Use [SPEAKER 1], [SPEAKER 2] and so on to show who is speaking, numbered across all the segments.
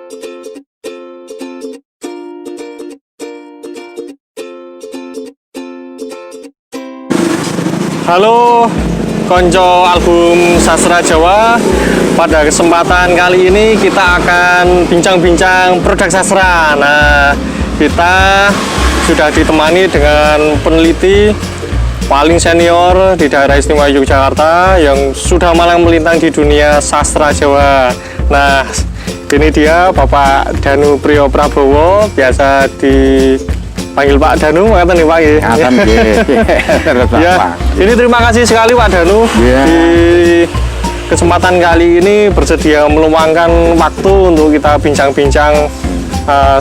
[SPEAKER 1] Halo konco album Sastra Jawa. Pada kesempatan kali ini kita akan bincang-bincang produk sastra. Nah, kita sudah ditemani dengan peneliti paling senior di daerah istimewa Yogyakarta yang sudah malang melintang di dunia sastra Jawa. Nah, ini dia Bapak Danu Priyo Prabowo, biasa dipanggil Pak Danu, makanya nih Pak. Ya, ini terima kasih sekali Pak Danu di kesempatan kali ini bersedia meluangkan waktu untuk kita bincang-bincang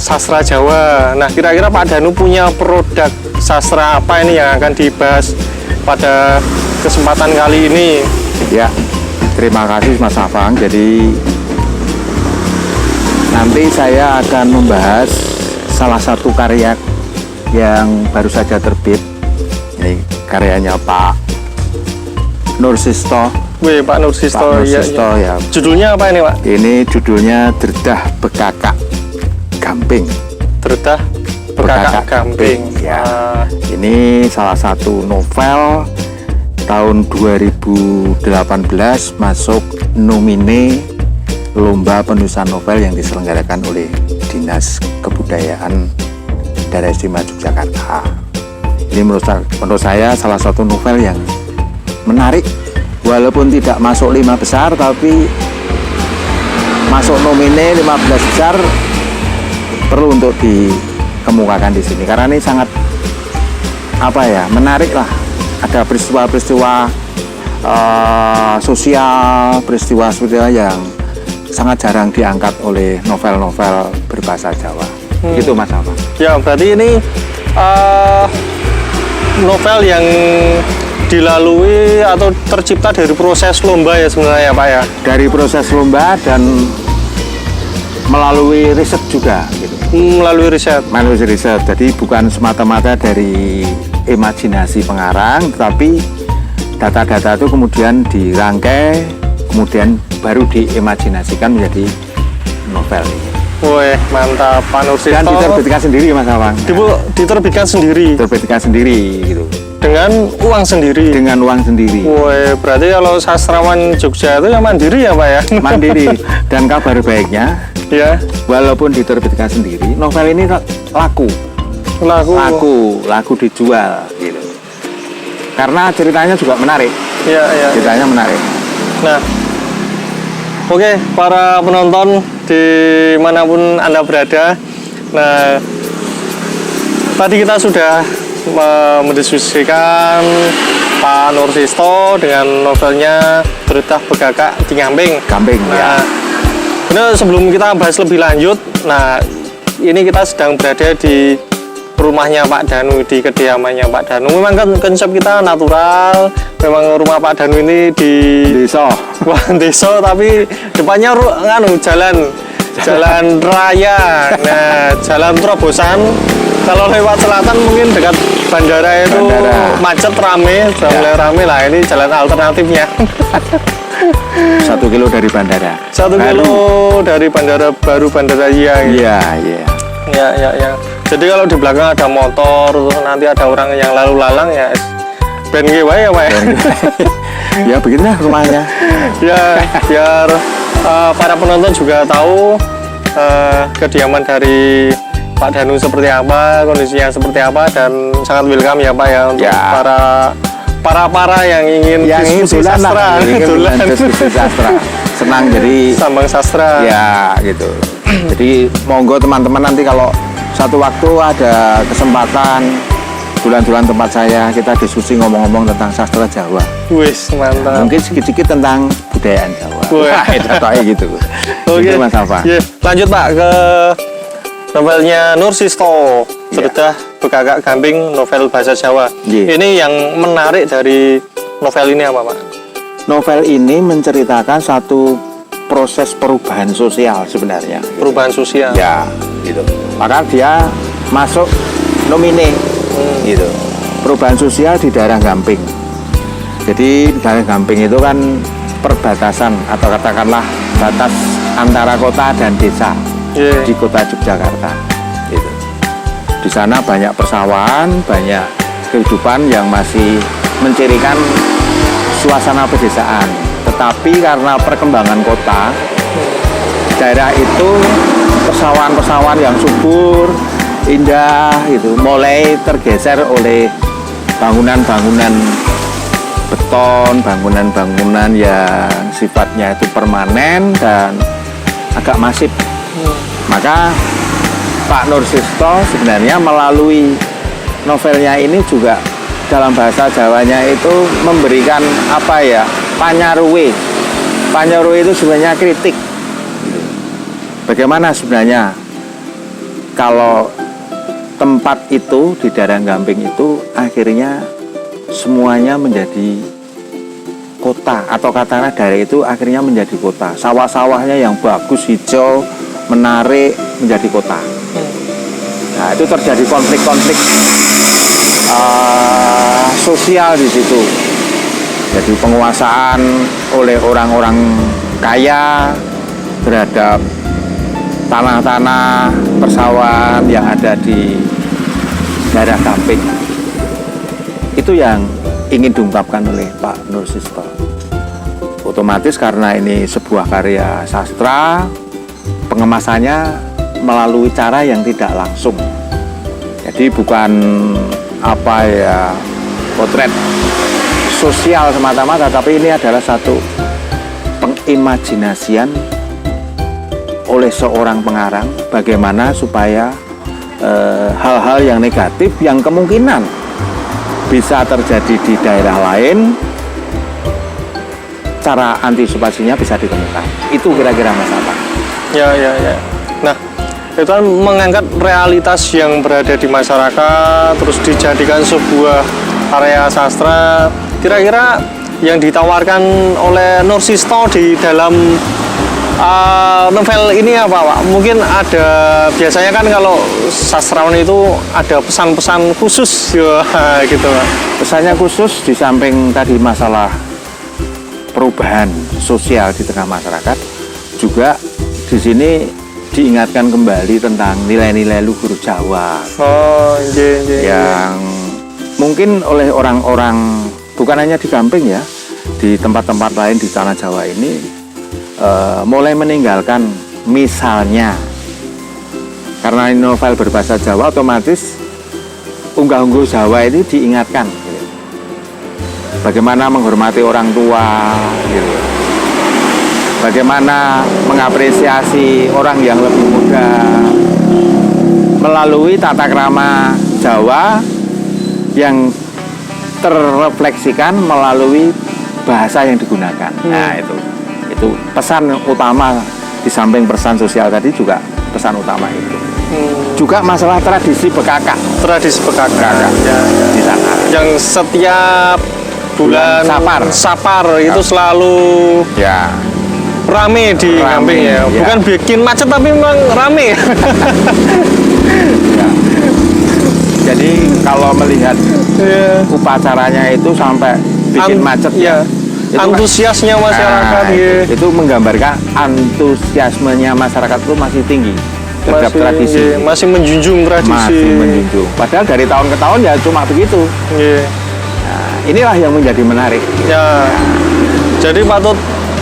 [SPEAKER 1] sastra Jawa. Nah, kira-kira Pak Danu punya produk sastra apa ini yang akan dibahas pada kesempatan kali ini?
[SPEAKER 2] Ya, terima kasih Mas Afang. Jadi nanti saya akan membahas salah satu karya yang baru saja terbit. Ini karyanya Pak Nursisto.
[SPEAKER 1] Wih, Pak Nursisto,
[SPEAKER 2] ya.
[SPEAKER 1] Judulnya apa ini, Pak?
[SPEAKER 2] Ini judulnya Derdah Bekakak Gamping.
[SPEAKER 1] Derdah Bekakak Gamping.
[SPEAKER 2] Ya. Ini salah satu novel tahun 2018 masuk nomine lomba penulisan novel yang diselenggarakan oleh Dinas Kebudayaan Daerah Istimewa Yogyakarta. Ini menurut saya salah satu novel yang menarik, walaupun tidak masuk 5 besar tapi masuk nomine 15 besar perlu untuk dikemukakan di sini karena ini sangat menarik lah. Ada peristiwa-peristiwa sosial, peristiwa yang sangat jarang diangkat oleh novel-novel berbahasa Jawa. Gitu Mas Afang.
[SPEAKER 1] Ya, berarti ini novel yang dilalui atau tercipta dari proses lomba ya sebenarnya Pak ya?
[SPEAKER 2] Dari proses lomba dan melalui riset juga gitu.
[SPEAKER 1] Melalui riset.
[SPEAKER 2] Jadi bukan semata-mata dari imajinasi pengarang, tetapi data-data itu kemudian dirangkai, kemudian baru diimajinasikan menjadi novel ini.
[SPEAKER 1] Wih, mantap Pak Nursisto.
[SPEAKER 2] Dan diterbitkan sendiri Mas Afang.
[SPEAKER 1] Diterbitkan sendiri.
[SPEAKER 2] Diterbitkan sendiri gitu.
[SPEAKER 1] Dengan uang sendiri.
[SPEAKER 2] Dengan uang sendiri.
[SPEAKER 1] Wih, berarti kalau sastrawan Jogja itu ya mandiri ya Pak ya?
[SPEAKER 2] Mandiri. Dan kabar baiknya,
[SPEAKER 1] ya,
[SPEAKER 2] walaupun diterbitkan sendiri, novel ini laku dijual gitu. Karena ceritanya juga menarik.
[SPEAKER 1] Iya.
[SPEAKER 2] Ceritanya menarik.
[SPEAKER 1] Nah, oke, para penonton dimanapun Anda berada. Nah, tadi kita sudah mendiskusikan Pak Nursisto dengan novelnya Derdah Bekakak Gamping.
[SPEAKER 2] Ya.
[SPEAKER 1] Nah, sebelum kita bahas lebih lanjut, nah ini kita sedang berada di rumahnya Pak Danu, di kediamannya Pak Danu. Memang kan konsep kita natural. Memang rumah Pak Danu ini di
[SPEAKER 2] desa.
[SPEAKER 1] Wah, desa tapi depannya jalan raya. Nah, jalan terobosan. Kalau lewat selatan mungkin dekat bandara itu macet rame, rame lah. Ini jalan alternatifnya.
[SPEAKER 2] 1 kilo dari bandara.
[SPEAKER 1] 1 kilo dari bandara baru, bandara Iya. Ya. Jadi kalau di belakang ada motor, terus nanti ada orang yang lalu lalang ya, ben wae ya Pak.
[SPEAKER 2] Ya beginilah rumahnya.
[SPEAKER 1] Ya, biar para penonton juga tahu kediaman dari Pak Danu seperti apa, kondisinya seperti apa, dan sangat welcome ya Pak ya untuk para yang ingin diskusi sastra.
[SPEAKER 2] Diskusi sastra. Senang jadi
[SPEAKER 1] sambang sastra.
[SPEAKER 2] Ya gitu. Jadi monggo teman-teman nanti kalau satu waktu ada kesempatan bulan-bulan tempat saya, kita diskusi ngomong-ngomong tentang sastra Jawa.
[SPEAKER 1] Wis, mantap.
[SPEAKER 2] Mungkin sedikit-sedikit tentang budayaan Jawa. Wah, gitu.
[SPEAKER 1] Oke,
[SPEAKER 2] gitu, Mas Afang.
[SPEAKER 1] Yeah. Lanjut Pak ke novelnya Nursisto, Derdah Bekakak Gamping, novel bahasa Jawa. Ini yang menarik dari novel ini apa Pak?
[SPEAKER 2] Novel ini menceritakan satu proses perubahan sosial sebenarnya.
[SPEAKER 1] Perubahan sosial.
[SPEAKER 2] Ya, gitu. Maka dia masuk nomine, gitu. Perubahan sosial di daerah Gamping. Jadi daerah Gamping itu kan perbatasan atau katakanlah batas antara kota dan desa. di kota Yogyakarta. Gitu. Di sana banyak persawahan, banyak kehidupan yang masih mencirikan suasana pedesaan. Tetapi karena perkembangan kota, daerah itu persawahan-persawahan yang subur, indah, gitu, mulai tergeser oleh bangunan-bangunan beton, bangunan-bangunan yang sifatnya itu permanen dan agak masif. Maka Pak Nursisto sebenarnya melalui novelnya ini juga dalam bahasa Jawanya itu memberikan apa ya, panyaruwe. Panyaruwe itu sebenarnya kritik. Bagaimana sebenarnya kalau tempat itu di daerah Gamping itu akhirnya semuanya menjadi kota, atau katakanlah daerah itu akhirnya menjadi kota. Sawah-sawahnya yang bagus, hijau, menarik menjadi kota. Nah, itu terjadi konflik-konflik sosial di situ. Jadi penguasaan oleh orang-orang kaya terhadap tanah-tanah persawahan yang ada di daerah Gamping. Itu yang ingin diungkapkan oleh Pak Nursisto. Otomatis karena ini sebuah karya sastra, pengemasannya melalui cara yang tidak langsung. Jadi bukan apa ya, potret sosial semata-mata, tapi ini adalah satu pengimajinasian oleh seorang pengarang bagaimana supaya hal-hal yang negatif yang kemungkinan bisa terjadi di daerah lain, cara antisipasinya bisa ditemukan. Itu kira-kira masalah.
[SPEAKER 1] Ya. Nah, itu kan mengangkat realitas yang berada di masyarakat, terus dijadikan sebuah karya sastra. Kira-kira yang ditawarkan oleh Nursisto di dalam novel ini apa, Pak? Mungkin ada, biasanya kan kalau sastrawan itu ada pesan-pesan khusus gitu, Pak.
[SPEAKER 2] Pesannya khusus di samping tadi masalah perubahan sosial di tengah masyarakat, juga di sini diingatkan kembali tentang nilai-nilai luhur Jawa.
[SPEAKER 1] Oh,
[SPEAKER 2] yang mungkin oleh orang-orang bukan hanya di Gamping ya, di tempat-tempat lain di tanah Jawa ini mulai meninggalkan. Misalnya karena ini novel berbahasa Jawa, otomatis unggah-ungguh Jawa ini diingatkan bagaimana menghormati orang tua gitu. Bagaimana mengapresiasi orang yang lebih muda melalui tata krama Jawa yang terrefleksikan melalui bahasa yang digunakan. Nah, itu pesan utama di samping pesan sosial tadi, juga pesan utama itu. Juga masalah tradisi bekakak.
[SPEAKER 1] Tradisi bekakak. Ya.
[SPEAKER 2] Di sana.
[SPEAKER 1] Yang setiap bulan Sapar itu selalu rame di Gamping ya. Bukan bikin macet tapi memang rame.
[SPEAKER 2] Ya. Jadi kalau melihat upacaranya itu sampai bikin macet
[SPEAKER 1] ya. Antusiasnya masyarakat
[SPEAKER 2] itu menggambarkan antusiasmenya masyarakat itu masih tinggi terhadap tradisi.
[SPEAKER 1] Masih menjunjung tradisi.
[SPEAKER 2] Masih menjunjung. Padahal dari tahun ke tahun ya cuma begitu. Nah, inilah yang menjadi menarik.
[SPEAKER 1] Ya. Jadi patut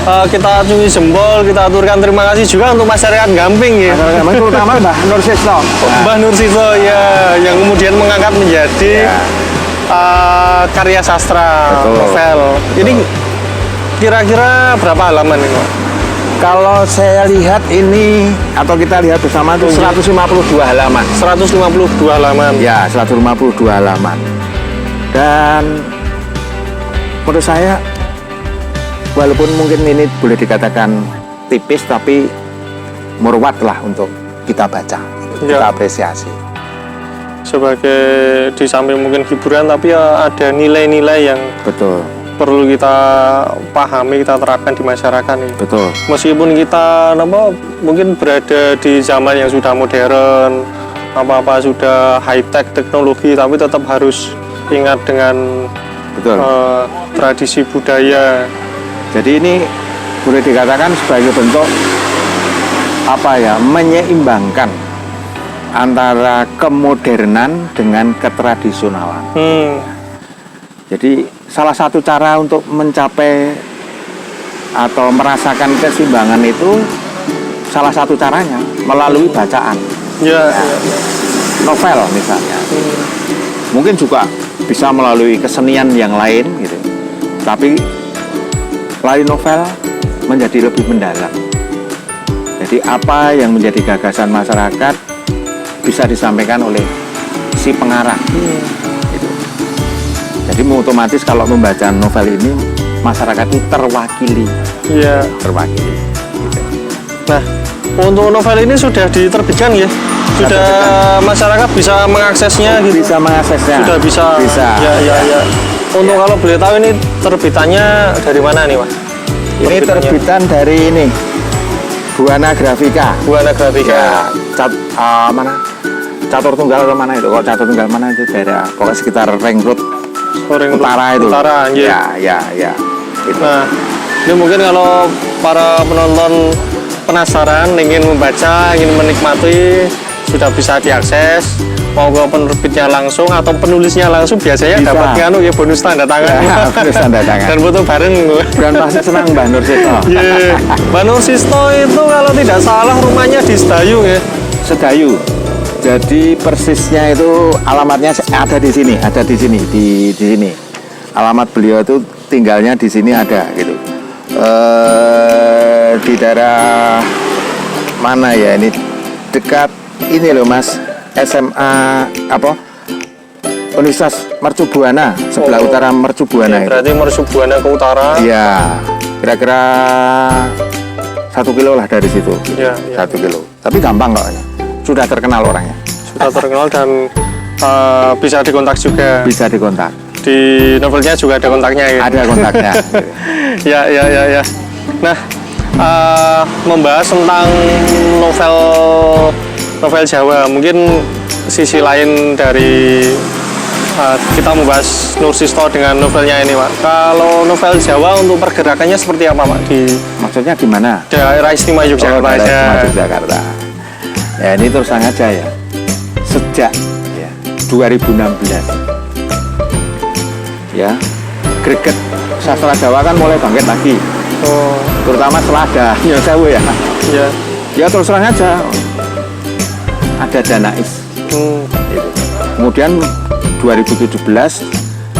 [SPEAKER 1] kita acungi jempol, kita aturkan terima kasih juga untuk masyarakat Gamping ya.
[SPEAKER 2] Masyarakat Gamping terutama Mbah Nursisto.
[SPEAKER 1] Mbah Nursisto ya, yang kemudian mengangkat menjadi karya sastra. Betul. Novel. Betul. Ini kira-kira berapa halaman ini, Pak?
[SPEAKER 2] Kalau saya lihat ini, atau kita lihat bersama itu 152 halaman.
[SPEAKER 1] 152 halaman.
[SPEAKER 2] Ya, 152 halaman. Dan menurut saya, walaupun mungkin ini boleh dikatakan tipis, tapi murwat lah untuk kita baca, kita apresiasi.
[SPEAKER 1] Sebagai di samping mungkin hiburan, tapi ya ada nilai-nilai yang
[SPEAKER 2] betul
[SPEAKER 1] perlu kita pahami, kita terapkan di masyarakat nih.
[SPEAKER 2] Betul.
[SPEAKER 1] Meskipun kita mungkin berada di zaman yang sudah modern, apa-apa sudah high-tech teknologi, tapi tetap harus ingat dengan tradisi budaya.
[SPEAKER 2] Jadi ini boleh dikatakan sebagai bentuk menyeimbangkan antara kemodernan dengan ketradisionalan. Jadi salah satu cara untuk mencapai atau merasakan keseimbangan itu salah satu caranya melalui bacaan. Novel misalnya. Mungkin juga bisa melalui kesenian yang lain gitu. Tapi melalui novel menjadi lebih mendalam. Jadi apa yang menjadi gagasan masyarakat bisa disampaikan oleh si pengarang. Gitu. Jadi otomatis kalau membaca novel ini masyarakat itu terwakili. Terwakili. Gitu.
[SPEAKER 1] Nah, untuk novel ini sudah diterbitkan ya? Sudah masyarakat bisa mengaksesnya gitu?
[SPEAKER 2] Bisa mengaksesnya.
[SPEAKER 1] Sudah bisa. Ya. Untuk kalau boleh tahu ini terbitannya dari mana nih, Pak?
[SPEAKER 2] Ini terbitan dari ini. Buana Grafika. Ya, mana? Catur Tunggal atau mana itu? Kok Catur Tunggal mana itu daerah? Pokoknya sekitar Ring Road Utara itu.
[SPEAKER 1] Utara,
[SPEAKER 2] ya. Gitu.
[SPEAKER 1] Nah, ini mungkin kalau para penonton penasaran, ingin membaca, ingin menikmati, sudah bisa diakses. Mau ke penerbitnya langsung atau penulisnya langsung, biasanya
[SPEAKER 2] bisa.
[SPEAKER 1] dapat bonus tanda tangan.
[SPEAKER 2] Bonus tanda tangan.
[SPEAKER 1] Dan foto bareng.
[SPEAKER 2] Dan pasti senang Mbah Nursisto.
[SPEAKER 1] Mbah Nursisto itu kalau tidak salah rumahnya di Sedayu ya.
[SPEAKER 2] Sedayu. Jadi persisnya itu alamatnya ada di sini, di sini. Alamat beliau itu tinggalnya di sini ada gitu. Di daerah mana ya ini, dekat ini loh Mas, SMA Universitas Mercu Buana, sebelah utara Mercu Buana.
[SPEAKER 1] Berarti Mercu Buana ke utara.
[SPEAKER 2] Iya, kira-kira 1 kilo lah dari situ. 1 kilo. Tapi gampang kok, sudah terkenal orangnya.
[SPEAKER 1] Sudah terkenal dan bisa dikontak juga.
[SPEAKER 2] Bisa dikontak.
[SPEAKER 1] Di novelnya juga ada kontaknya ya?
[SPEAKER 2] Ada kontaknya.
[SPEAKER 1] Ya. Nah, membahas tentang novel Jawa, mungkin sisi lain dari kita membahas Nursisto dengan novelnya ini, Pak. Kalau novel Jawa untuk pergerakannya seperti apa, Pak?
[SPEAKER 2] Maksudnya gimana?
[SPEAKER 1] Daerah Istimewa Yogyakarta.
[SPEAKER 2] Daerah Istimewa Yogyakarta. Ya ini terus terang aja ya. Sejak 2016. Ya, greget sastra Jawa kan mulai bangkit lagi. Terutama setelah ada Jawa ya. Ya terus terang aja. Ada Danais. Kemudian 2017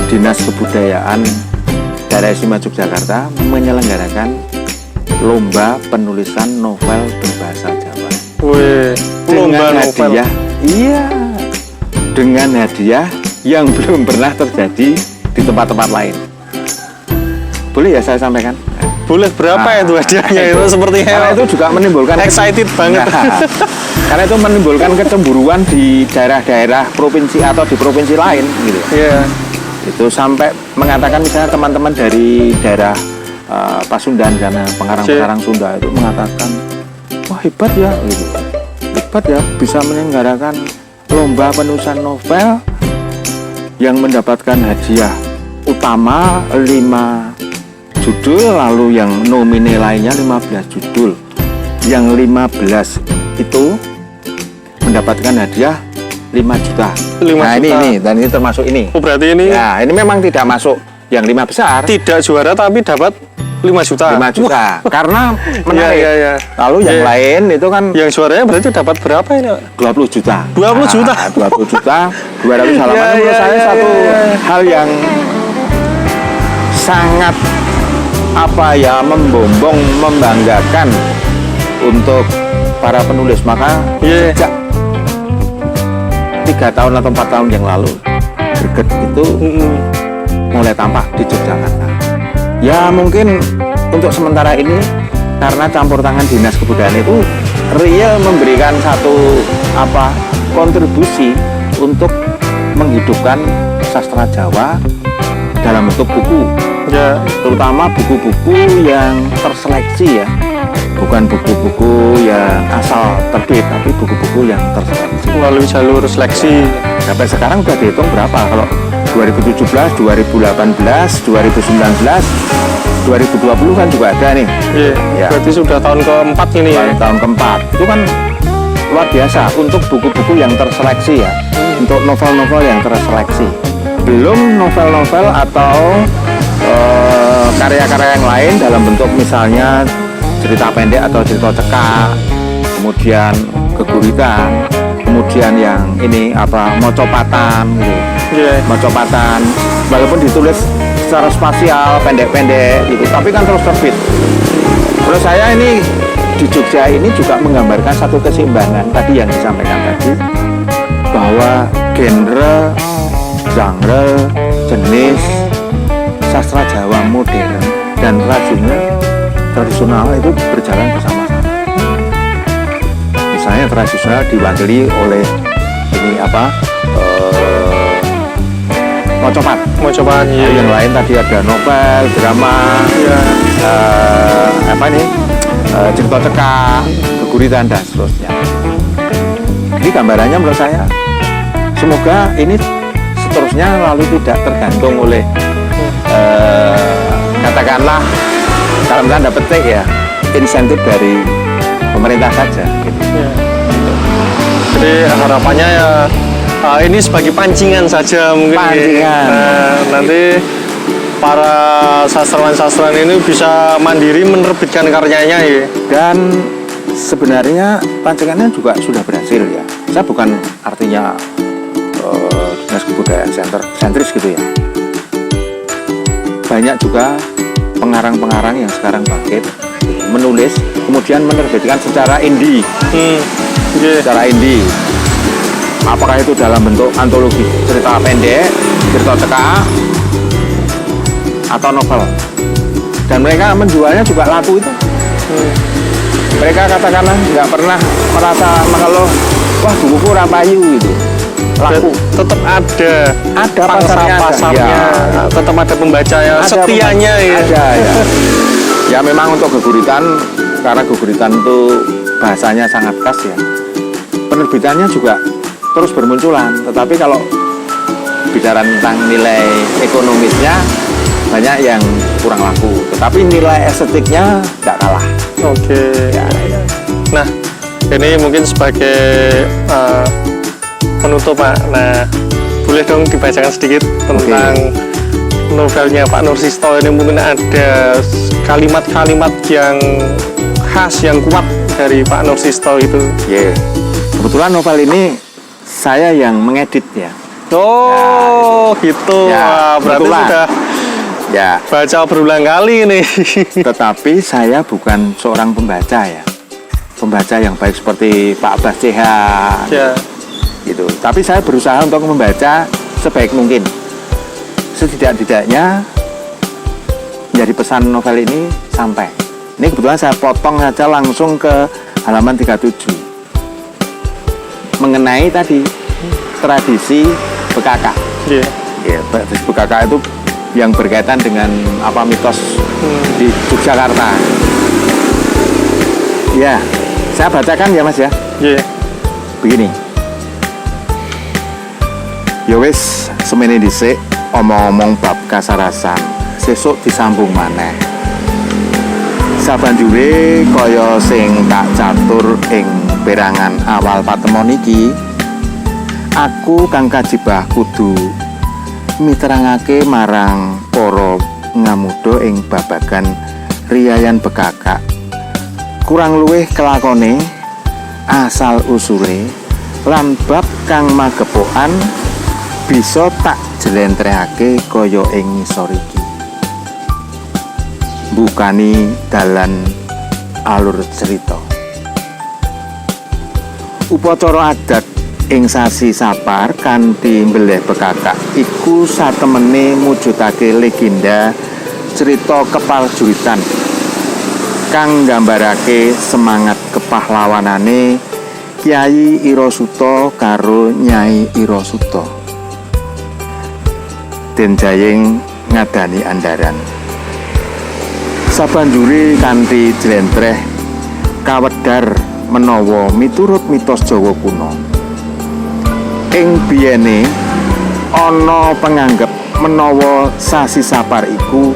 [SPEAKER 2] Dinas Kebudayaan Daerah Istimewa Yogyakarta menyelenggarakan lomba penulisan novel berbahasa Jawa.
[SPEAKER 1] Dengan
[SPEAKER 2] hadiah, dengan hadiah yang belum pernah terjadi di tempat-tempat lain. Boleh ya saya sampaikan?
[SPEAKER 1] Boleh, berapa itu hadiahnya itu sepertinya?
[SPEAKER 2] Karena itu juga menimbulkan
[SPEAKER 1] excited banget.
[SPEAKER 2] Karena itu menimbulkan kecemburuan di daerah-daerah provinsi atau di provinsi lain gitu. Itu sampai mengatakan misalnya teman-teman dari daerah Pasundan sana, pengarang-pengarang Sunda itu mengatakan, wah hebat ya gitu. Hebat ya bisa menyelenggarakan lomba penulisan novel yang mendapatkan hadiah utama 5 judul, lalu yang nomine lainnya 15 judul. Yang 15 itu mendapatkan hadiah 5 juta.
[SPEAKER 1] 5
[SPEAKER 2] nah
[SPEAKER 1] juta.
[SPEAKER 2] ini dan ini termasuk ini.
[SPEAKER 1] Oh berarti ini?
[SPEAKER 2] Ya ini memang tidak masuk yang 5 besar.
[SPEAKER 1] Tidak juara tapi dapat 5 juta.
[SPEAKER 2] 5 juta. Karena menarik. Lalu yang lain itu kan
[SPEAKER 1] yang juaranya berarti dapat berapa ini? 20
[SPEAKER 2] juta.
[SPEAKER 1] 20 juta.
[SPEAKER 2] 20 juta. 200 halaman menurut saya satu hal yang sangat membombong, membanggakan untuk para penulis. Maka sejak 3 tahun atau 4 tahun yang lalu greget itu mulai tampak di Yogyakarta. Ya mungkin untuk sementara ini karena campur tangan Dinas Kebudayaan itu real memberikan satu kontribusi untuk menghidupkan sastra Jawa dalam bentuk buku. Terutama buku-buku yang terseleksi ya, bukan buku-buku yang asal terbit, tapi buku-buku yang terseleksi
[SPEAKER 1] melalui jalur seleksi.
[SPEAKER 2] Sampai sekarang sudah dihitung berapa? Kalau 2017, 2018, 2019 2020 kan juga ada nih.
[SPEAKER 1] Iya.
[SPEAKER 2] Ya.
[SPEAKER 1] Berarti sudah tahun keempat ini ya.
[SPEAKER 2] Tahun keempat itu kan luar biasa untuk buku-buku yang terseleksi ya, untuk novel-novel yang terseleksi. Belum novel-novel atau karya-karya yang lain dalam bentuk misalnya cerita pendek atau cerita cekak, kemudian keguritan, kemudian yang ini apa mocopatan gitu.
[SPEAKER 1] Iya.
[SPEAKER 2] Mocopatan walaupun ditulis secara spasial pendek-pendek gitu, tapi kan terus terbit. Menurut saya ini di Jogja ini juga menggambarkan satu keseimbangan tadi yang disampaikan tadi, bahwa genre, jenis sastra Jawa modern dan tradisional itu berjalan bersama-sama. Misalnya tradisional diwakili oleh ini apa mocopat
[SPEAKER 1] Iya.
[SPEAKER 2] yang lain tadi ada novel, drama,
[SPEAKER 1] Iya.
[SPEAKER 2] cerita cekak, keguritan dan seterusnya. Jadi gambarannya menurut saya semoga ini seterusnya lalu tidak tergantung oleh katakanlah dalam tanda petik ya insentif dari pemerintah saja gitu.
[SPEAKER 1] Iya. Jadi harapannya ya ini sebagai pancingan saja mungkin.
[SPEAKER 2] Pancingan.
[SPEAKER 1] Nah, nanti para sastrawan-sastrawan ini bisa mandiri menerbitkan karyanya ya.
[SPEAKER 2] Dan sebenarnya pancingannya juga sudah berhasil ya. Saya bukan artinya Dinas Kebudayaan sentris gitu ya. Banyak juga pengarang-pengarang yang sekarang bangkit menulis kemudian menerbitkan secara indie.
[SPEAKER 1] Yeah.
[SPEAKER 2] Secara indie. Apakah itu dalam bentuk antologi cerita pendek, cerita cekak, atau novel. Dan mereka menjualnya juga laku itu. Mereka katakanlah nggak pernah merasa mengeluh, wah bukuku rapayu gitu. Laku.
[SPEAKER 1] Tetap ada
[SPEAKER 2] pasarnya,
[SPEAKER 1] pasarnya,
[SPEAKER 2] ya.
[SPEAKER 1] tetap ada pembaca yang
[SPEAKER 2] Ada
[SPEAKER 1] setianya ya.
[SPEAKER 2] Ada ya. Ya memang untuk geguritan, karena geguritan itu bahasanya sangat khas ya. Penerbitannya juga terus bermunculan, tetapi kalau bicara tentang nilai ekonomisnya banyak yang kurang laku, tetapi nilai estetiknya tidak kalah.
[SPEAKER 1] Oke.
[SPEAKER 2] Ya.
[SPEAKER 1] Nah, ini mungkin sebagai penutup Pak. Nah, boleh dong dibacakan sedikit tentang novelnya Pak Nursisto ini. Mungkin ada kalimat-kalimat yang khas, yang kuat dari Pak Nursisto itu.
[SPEAKER 2] Yeah. Kebetulan novel ini saya yang mengedit ya.
[SPEAKER 1] Oh, gitu.
[SPEAKER 2] Ya,
[SPEAKER 1] Wah, berarti
[SPEAKER 2] kebetulan.
[SPEAKER 1] sudah
[SPEAKER 2] Ya.
[SPEAKER 1] baca berulang kali nih.
[SPEAKER 2] Tetapi saya bukan seorang pembaca ya. Pembaca yang baik seperti Pak Abbas CH.
[SPEAKER 1] Ya.
[SPEAKER 2] Gitu. Tapi saya berusaha untuk membaca sebaik mungkin. Setidak-tidaknya jadi pesan novel ini sampai. Ini kebetulan saya potong saja langsung ke halaman 37. Mengenai tadi tradisi PKK.
[SPEAKER 1] Yeah.
[SPEAKER 2] Ya, tradisi PKK itu yang berkaitan dengan apa mitos di Yogyakarta. Ya, saya bacakan ya Mas ya.
[SPEAKER 1] Yeah.
[SPEAKER 2] Begini. Ya wis semene dhisik omong-omong bab kasarasan, sesuk disambung maneh. Sabanjure kaya sing tak catur ing perangan awal patemon iki, aku kang kajibah kudu miterangake marang para ngamuda ing babagan riyayan bekakak. Kurang luwih kelakone, asal usule lan bab kang magepokan bisa tak jlentrehake kaya ing ngisor iki. Bukani dalan alur cerita. Upacara adat ing sasi Sapar kanthi mbeleh bekakak iku satemene mujudake legenda cerita keparjuritan kang nggambarake semangat kepahlawanane Kyai Irasuta karo Nyai Irasuta. Denjayeng ngadani andaran. Sabanjure kanthi jlentreh kawedhar menawa miturut mitos Jawa kuno. Ing biyene ana penganggep menawa sasi Sapar iku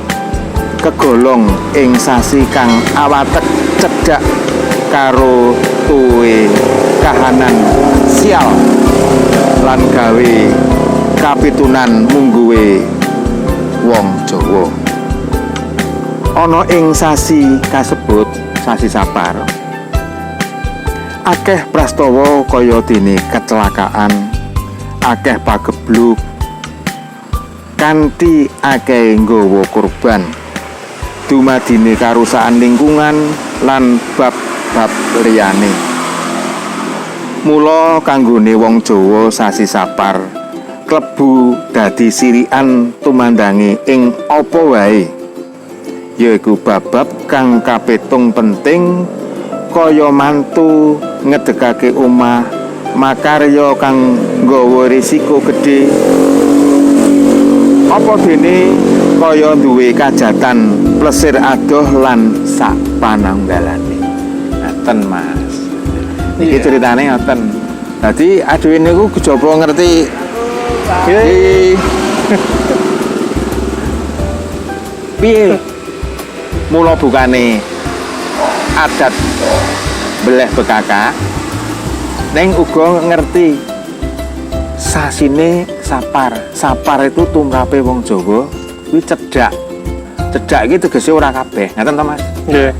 [SPEAKER 2] kegolong ing sasi kang awatek cedhak karo tuwe kahanan sial lan gawe kapitunan mungguwe wong Jawa. Ana ing sasi kasebut, sasi Sapar, akeh prastawa kaya dene kecelakaan, akeh pagebluk, kanthi akeh nggawa kurban, dumadine karusakan lingkungan lan bab-bab liyane. Mula kanggone wong Jawa sasi Sapar klebu dadi sirikan tumandangi ing apa wae, yaiku bab-bab kang kapitung penting kaya mantu ngedekake omah, makarya kang nggawa risiko gedhe, apa dene kaya duwe kajatan plesir adoh lan sak pananggalane. Ngaten Mas. Iki ceritane ngoten. Dadi adewe niku kejaba ngerti piye mula bukane adat beleh bekaka neng uga ngerti sasine Sapar. Sapar itu tumrape wong Jawa kuwi cedhak. Cedhak iki tegese ora kabeh. Ngaten to Mas?
[SPEAKER 1] Nggih.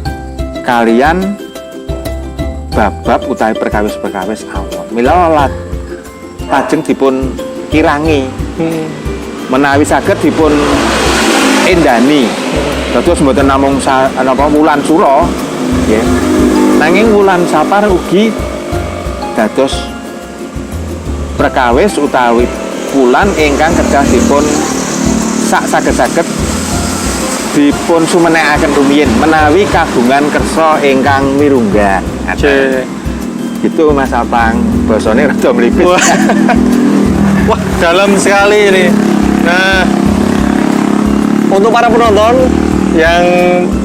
[SPEAKER 2] Kalian bab-bab utawi perkawis-perkawis awon. Mila lajeng dipun kirangi. Menawi saged dipun endani. Dados mboten namung wulan sura, nggih. Nanging wulan Sapar ugi dados perkawis utawi wulan ingkang kedah dipun saged-saged dipun sumenekaken rumiyin menawi kagungan kersa ingkang mirunggan. Gitu Mas Apang, basane rada mlipit.
[SPEAKER 1] Wah, dalam sekali ini. Nah, untuk para penonton yang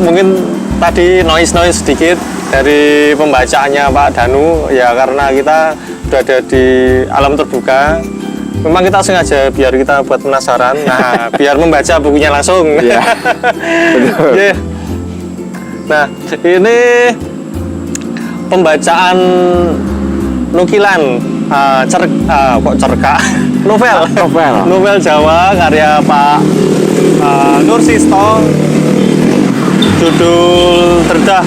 [SPEAKER 1] mungkin tadi noise sedikit dari pembacaannya Pak Danu, ya karena kita berada di alam terbuka, memang kita sengaja biar kita buat penasaran, nah biar membaca bukunya langsung.
[SPEAKER 2] Iya, betul.
[SPEAKER 1] Yeah. Nah, ini pembacaan nukilan novel Jawa karya Pak Nur Sisto, judul Dredah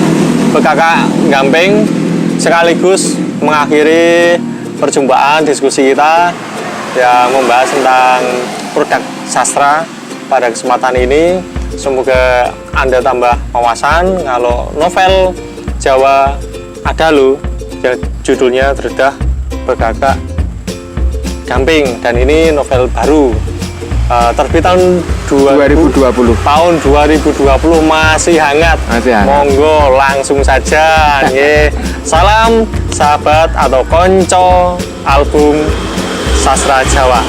[SPEAKER 1] Bekaka Gamping, sekaligus mengakhiri perjumpaan diskusi kita yang membahas tentang produk sastra pada kesempatan ini. Semoga Anda tambah wawasan kalau novel Jawa ada loh yang judulnya Dredah Bekaka Gamping, dan ini novel baru terbit tahun 2020. Tahun 2020 masih hangat. Monggo langsung saja. Salam sahabat atau konco album sastra Jawa.